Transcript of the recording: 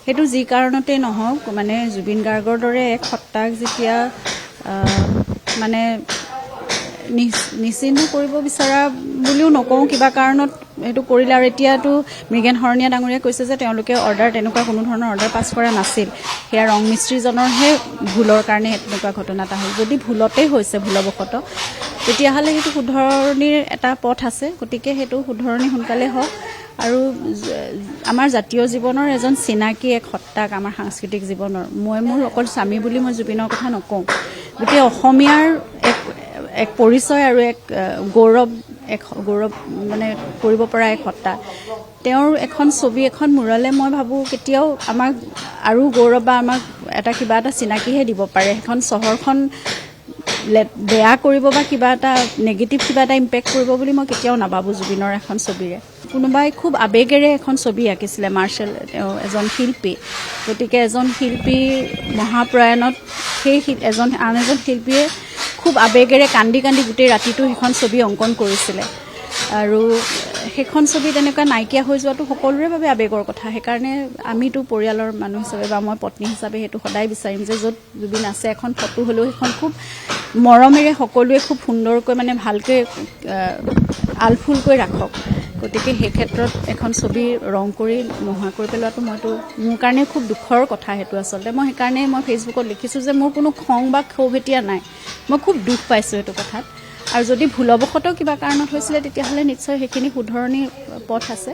সেইটো যি কাৰণতে নহওক মানে জুবিন গাৰ্গৰ দৰে এক সত্তাক যেতিয়া মানে নিচিহ্ন কৰিব বিচৰা বুলিও নকওঁ, কিবা কাৰণত সেইটো কৰিলে। আৰু এতিয়াতো মৃগেন শৰণীয়া ডাঙৰীয়াই কৈছে যে তেওঁলোকে অৰ্ডাৰ তেনেকুৱা কোনো ধৰণৰ অৰ্ডাৰ পাছ কৰা নাছিল, সেয়া ৰং মিস্ত্ৰীজনৰহে ভুলৰ কাৰণে তেনেকুৱা ঘটনা এটা হ'ল। যদি ভুলতেই হৈছে ভুলবশতঃ, তেতিয়াহ'লে সেইটো শুধৰণিৰ এটা পথ আছে। গতিকে সেইটো শুধৰণি সোনকালে হওক। আৰু আমাৰ জাতীয় জীৱনৰ এজন চিনাকি এক সত্তাক, আমাৰ সাংস্কৃতিক জীৱনৰ, মোৰ অকল স্বামী বুলি মই জুবিনৰ কথা নকওঁ, গোটেই অসমীয়াৰ এক পৰিচয় আৰু এক গৌৰৱ মানে কৰিব পৰা এক সত্তা। তেওঁৰ এখন ছবি এখন মূৰালে মই ভাবোঁ কেতিয়াও আমাক আৰু গৌৰৱ বা আমাক কিবা এটা চিনাকিহে দিব পাৰে। এখন চহৰখন বেয়া কৰিব বা কিবা এটা নেগেটিভ কিবা এটা ইম্পেক্ট কৰিব বুলি মই কেতিয়াও নাভাবোঁ জুবিনৰ এখন ছবিৰে। কোনোবাই খুব আৱেগেৰে এখন ছবি আঁকিছিলে, মাৰ্শ্বেল, তেওঁ এজন শিল্পী। গতিকে এজন শিল্পী মহাপ্ৰয়াণত সেই আন এজন শিল্পীয়ে খুব আৱেগেৰে কান্দি কান্দি গোটেই ৰাতিটো সেইখন ছবি অংকন কৰিছিলে। আৰু সেইখন ছবি তেনেকুৱা নাইকিয়া হৈ যোৱাটো সকলোৰে বাবে আৱেগৰ কথা। সেইকাৰণে আমিতো পৰিয়ালৰ মানুহ হিচাপে বা মই পত্নী হিচাপে সেইটো সদায় বিচাৰিম যে য'ত জুবিন আছে এখন ফটো হ'লেও সেইখন খুব মৰমেৰে সকলোৱে খুব সুন্দৰকৈ মানে ভালকৈ আলফুলকৈ ৰাখক। গতিকে সেই ক্ষেত্ৰত এখন ছবি ৰং কৰি নোহোৱা কৰি পেলোৱাটো মোৰ কাৰণে খুব দুখৰ কথা। সেইটো আচলতে মই সেইকাৰণে মই ফেচবুকত লিখিছোঁ যে মোৰ কোনো খং বা ক্ষোভ এতিয়া নাই, মই খুব দুখ পাইছোঁ সেইটো কথাত। আৰু যদি ভুলবশতঃ কিবা কাৰণত হৈছিলে তেতিয়াহ'লে নিশ্চয় সেইখিনি শুধৰণিৰ পথ আছে।